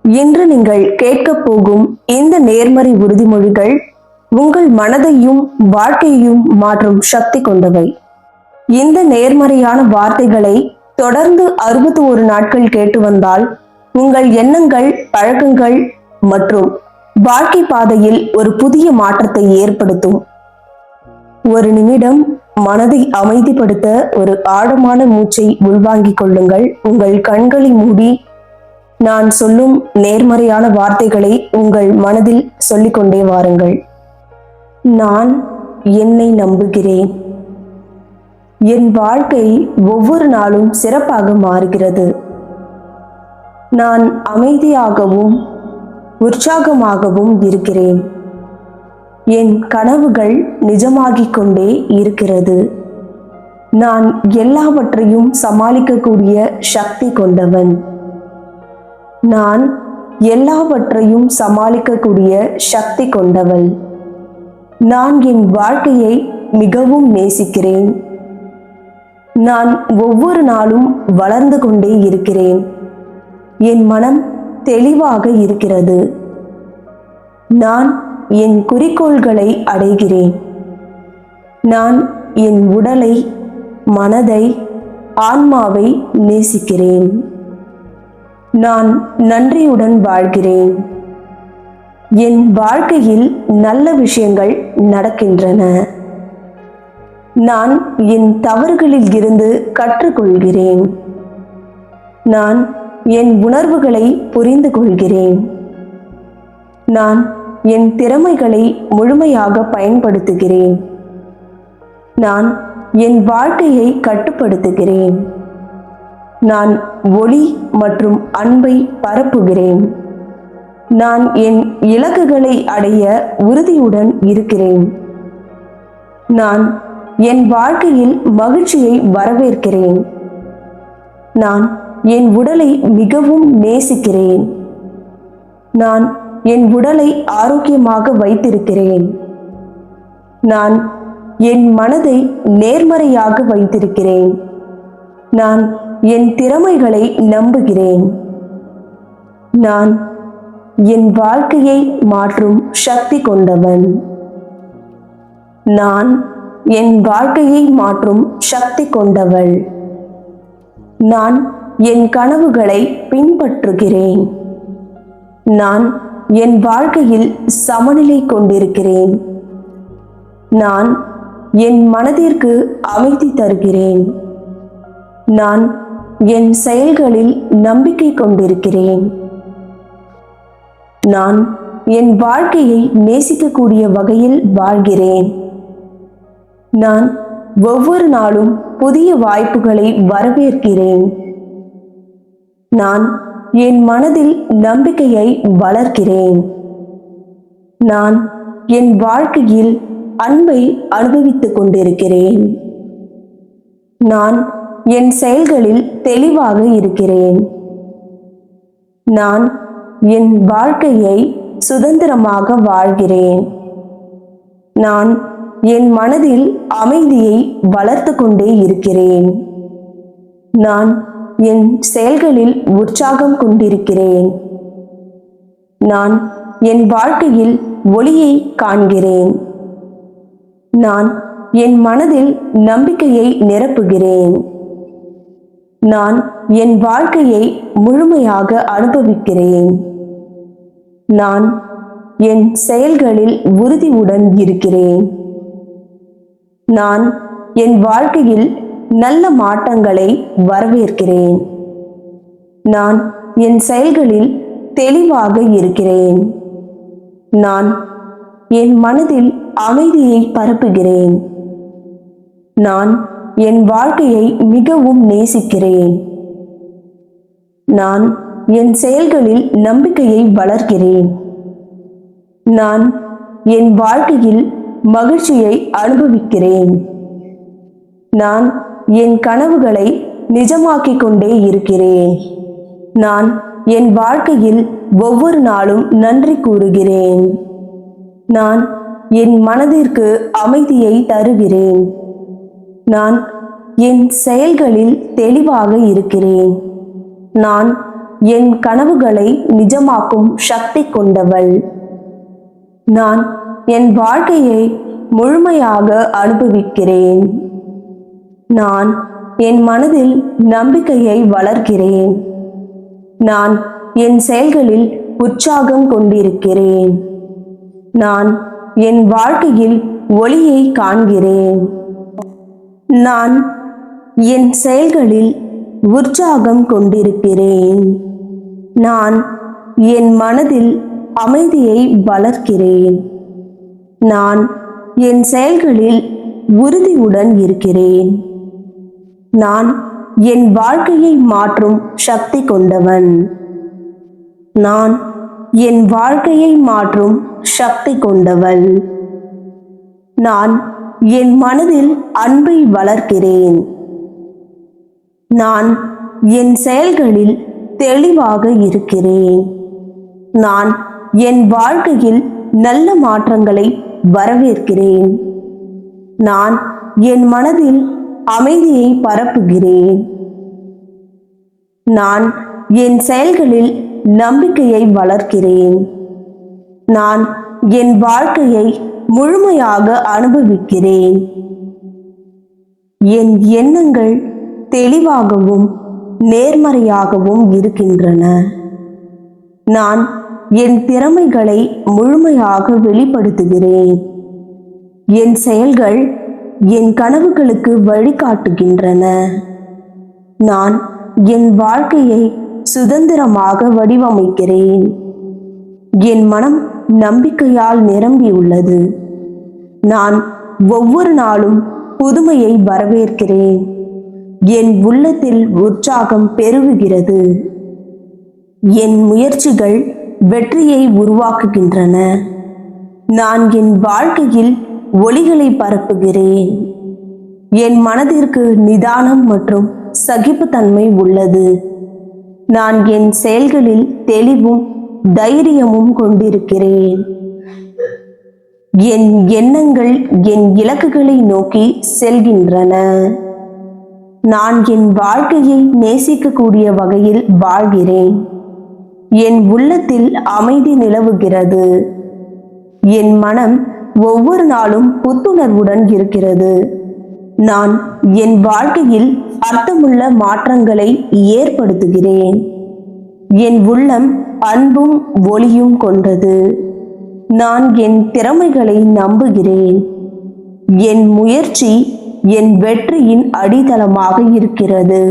இன்று நீங்கள் கேட்கப் போகும் இந்த நேர்மறை உறுதிமொழிகள் உங்கள் மனதையும் வாழ்க்கையையும் மாற்றும் சக்தி கொண்டவை. இந்த நேர்மறையான வார்த்தைகளை தொடர்ந்து 61 நாட்கள் கேட்டு வந்தால் உங்கள் எண்ணங்கள், பழக்கங்கள் மற்றும் வாழ்க்கை பாதையில் ஒரு புதிய மாற்றத்தை ஏற்படுத்தும். ஒரு நிமிடம் மனதை அமைதிப்படுத்த ஒரு ஆழமான மூச்சை உள்வாங்கிக் கொள்ளுங்கள். உங்கள் கண்களை மூடி நான் சொல்லும் நேர்மறையான வார்த்தைகளை உங்கள் மனதில் சொல்லிக்கொண்டே வாருங்கள். நான் என்னை நம்புகிறேன். என் வாழ்க்கை ஒவ்வொரு நாளும் சிறப்பாக மாறுகிறது. நான் அமைதியாகவும் உற்சாகமாகவும் இருக்கிறேன். என் கனவுகள் நிஜமாகிக் கொண்டே இருக்கிறது. நான் எல்லாவற்றையும் சமாளிக்கக்கூடிய சக்தி கொண்டவன். நான் எல்லாவற்றையும் சமாளிக்கக்கூடிய சக்தி கொண்டவள். நான் என் வாழ்க்கையை மிகவும் நேசிக்கிறேன். நான் ஒவ்வொரு நாளும் வளர்ந்து கொண்டே இருக்கிறேன். என் மனம் தெளிவாக இருக்கிறது. நான் என் குறிக்கோள்களை அடைகிறேன். நான் என் உடலை, மனதை, ஆன்மாவை நேசிக்கிறேன். நான் நன்றியுடன் வாழ்கிறேன். என் வாழ்க்கையில் நல்ல விஷயங்கள் நடக்கின்றன. நான் என் தவறுகளில் இருந்து கற்றுக்கொள்கிறேன். நான் என் உணர்வுகளை புரிந்து கொள்கிறேன். நான் என் திறமைகளை முழுமையாக பயன்படுத்துகிறேன். நான் என் வாழ்க்கையை கட்டுப்படுத்துகிறேன். நான் ஒளி மற்றும் அன்பை பரப்புகிறேன். நான் என் இலக்குகளை அடைய உறுதியுடன் இருக்கிறேன். நான் என் வாழ்க்கையில் மகிழ்ச்சியை வரவேற்கிறேன். நான் என் உடலை மிகவும் நேசிக்கிறேன். நான் என் உடலை ஆரோக்கியமாக வைத்திருக்கிறேன். நான் என் மனதை நேர்மறையாக வைத்திருக்கிறேன். நான் என் திறமைகளை நம்புகிறேன். நான் என் வாழ்க்கையை மாற்றும் சக்தி கொண்டவன். நான் என் வாழ்க்கையை மாற்றும் சக்தி கொண்டவள். நான் என் கனவுகளை பின்பற்றுகிறேன். நான் என் வாழ்க்கையில் சமநிலை கொண்டிருக்கிறேன். நான் என் மனதிற்கு அமைதி தருகிறேன். நான் என் செயல்களில் நம்பிக்கை கொண்டிருக்கிறேன். நான் என் வாழ்க்கையை நேசிக்கக்கூடிய வகையில் வாழ்கிறேன். நான் ஒவ்வொரு நாளும் புதிய வாய்ப்புகளை வரவேற்கிறேன். நான் என் மனதில் நம்பிக்கையை வளர்க்கிறேன். நான் என் வாழ்க்கையில் அன்பை அனுபவித்துக் கொண்டிருக்கிறேன். நான் என் செயல்களில் தெளிவாக இருக்கிறேன். நான் என் வாழ்க்கையை சுதந்திரமாக வாழ்கிறேன். நான் என் மனதில் அமைதியை வளர்த்து கொண்டே இருக்கிறேன். நான் என் செயல்களில் உற்சாகம் கொண்டிருக்கிறேன். நான் என் வாழ்க்கையில் ஒளியை காண்கிறேன். நான் என் மனதில் நம்பிக்கையை நிரப்புகிறேன். நான் என் வாழ்க்கையை முழுமையாக அனுபவிக்கிறேன். நான் என் செயல்களில் உறுதியுடன் இருக்கிறேன். நான் என் வாழ்க்கையில் நல்ல மாற்றங்களை வரவேற்கிறேன். நான் என் செயல்களில் தெளிவாக இருக்கிறேன். நான் என் மனதில் அமைதியை பரப்புகிறேன். நான் என் வாழ்க்கையை மிகவும் நேசிக்கிறேன். நான் என் செயல்களில் நம்பிக்கையை வளர்க்கிறேன். நான் என் வாழ்க்கையில் மகிழ்ச்சியை அனுபவிக்கிறேன். நான் என் கனவுகளை நிஜமாக்கிக் கொண்டே இருக்கிறேன். நான் என் வாழ்க்கையில் ஒவ்வொரு நாளும் நன்றி கூறுகிறேன். நான் என் மனதிற்கு அமைதியை தருகிறேன். நான் என் செயல்களில் தெளிவாக இருக்கிறேன். நான் என் கனவுகளை நிஜமாக்கும் சக்தி கொண்டவள். நான் என் வாழ்க்கையை முழுமையாக அனுபவிக்கிறேன். நான் என் மனதில் நம்பிக்கையை வளர்க்கிறேன். நான் என் செயல்களில் உற்சாகம் கொண்டிருக்கிறேன். நான் என் வாழ்க்கையில் ஒளியை காண்கிறேன். நான் என் செயல்களில் உற்சாகம் கொண்டிருக்கிறேன். நான் என் மனதில் அமைதியை வளர்க்கிறேன். நான் என் செயல்களில் உறுதியுடன் இருக்கிறேன். நான் என் வாழ்க்கையை மாற்றும் சக்தி கொண்டவன். நான் என் வாழ்க்கையை மாற்றும் சக்தி கொண்டவள். நான் என் மனதில் அன்பை வளர்க்கிறேன். நான் என் செயல்களில் தெளிவாக இருக்கிறேன். நான் என் வாழ்க்கையில் நல்ல மாற்றங்களை வரவேற்கிறேன். நான் என் மனதில் அமைதியை பரப்புகிறேன். நான் என் செயல்களில் நம்பிக்கையை வளர்க்கிறேன். நான் என் வாழ்க்கையை முழுமையாக அனுபவிக்கிறேன். என் எண்ணங்கள் தெளிவாகவும் நேர்மறையாகவும் இருக்கின்றன. நான் என் திறமைகளை முழுமையாக வெளிப்படுத்துகிறேன். என் செயல்கள் என் கனவுகளுக்கு வழிகாட்டுகின்றன. நான் என் வாழ்க்கையை சுதந்திரமாக வடிவமைக்கிறேன். என் மனம் நம்பிக்கையால் நிரம்பியுள்ளது. நான் ஒவ்வொரு நாளும் புதுமையை வரவேற்கிறேன். என் உள்ளத்தில் உற்சாகம் பெருகுகிறது. என் முயற்சிகள் வெற்றியை உருவாக்குகின்றன. நான் என் வாழ்க்கையில் ஒளிகளை பரப்புகிறேன். என் மனதிற்கு நிதானம் மற்றும் சகிப்புத்தன்மை உள்ளது. நான் என் செயல்களில் தெளிவும் தைரியமும் கொண்டிருக்கிறேன். என் எண்ணங்கள் என் இலக்குகளை நோக்கி செல்கின்றன. நான் என் வாழ்க்கையை நேசிக்கக்கூடிய வகையில் வாழ்கிறேன். என் உள்ளத்தில் அமைதி நிலவுகிறது. என் மனம் ஒவ்வொரு நாளும் புத்துணர்வுடன் இருக்கிறது. நான் என் வாழ்க்கையில் அர்த்தமுள்ள மாற்றங்களை ஏற்படுத்துகிறேன். என் உள்ளம் அன்பும் ஒளியும் கொண்டது. நான் என் திறமைகளை நம்புகிறேன். என் முயற்சி என் வெற்றியின் அடித்தளமாக இருக்கிறது.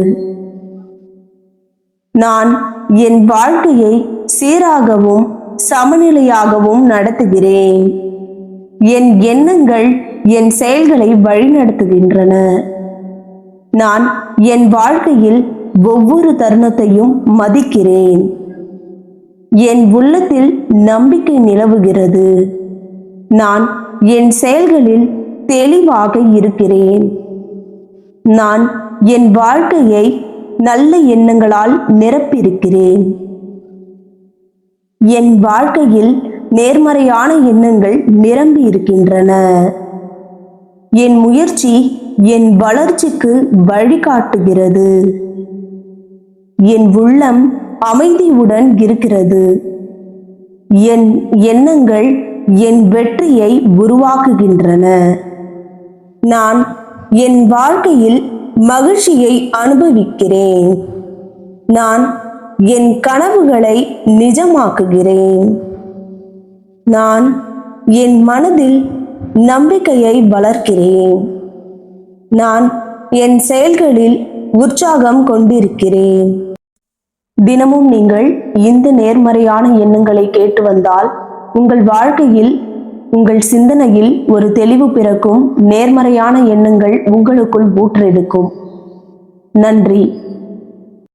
நான் என் வாழ்க்கையை சீராகவும் சமநிலையாகவும் நடத்துகிறேன். என் எண்ணங்கள் என் செயல்களை வழிநடத்துகின்றன. நான் என் வாழ்க்கையில் ஒவ்வொரு தருணத்தையும் மதிக்கிறேன். என் உள்ளத்தில் நம்பிக்கை நிலவுகிறது. நான் என் செயல்களில் தெளிவாக இருக்கிறேன். நான் என் வாழ்க்கையை நல்ல எண்ணங்களால் நிரப்பியிருக்கிறேன். என் வாழ்க்கையில் நேர்மறையான எண்ணங்கள் நிரம்பி இருக்கின்றன. என் முயற்சி என் வளர்ச்சிக்கு வழிகாட்டுகிறது. என் உள்ளம் அமைதியுடன் இருக்கிறது. என் எண்ணங்கள் என் வெற்றியை உருவாக்குகின்றன. நான் என் வாழ்க்கையில் மகிழ்ச்சியை அனுபவிக்கிறேன். நான் என் கனவுகளை நிஜமாக்குகிறேன். நான் என் மனதில் நம்பிக்கையை வளர்க்கிறேன். நான் என் செயல்களில் உற்சாகம் கொண்டிருக்கிறேன். தினமும் நீங்கள் இந்த நேர்மறையான எண்ணங்களை கேட்டு வந்தால் உங்கள் வாழ்க்கையில் உங்கள் சிந்தனையில் ஒரு தெளிவு பிறக்கும். நேர்மறையான எண்ணங்கள் உங்களுக்குள் ஊற்றெடுக்கும். நன்றி.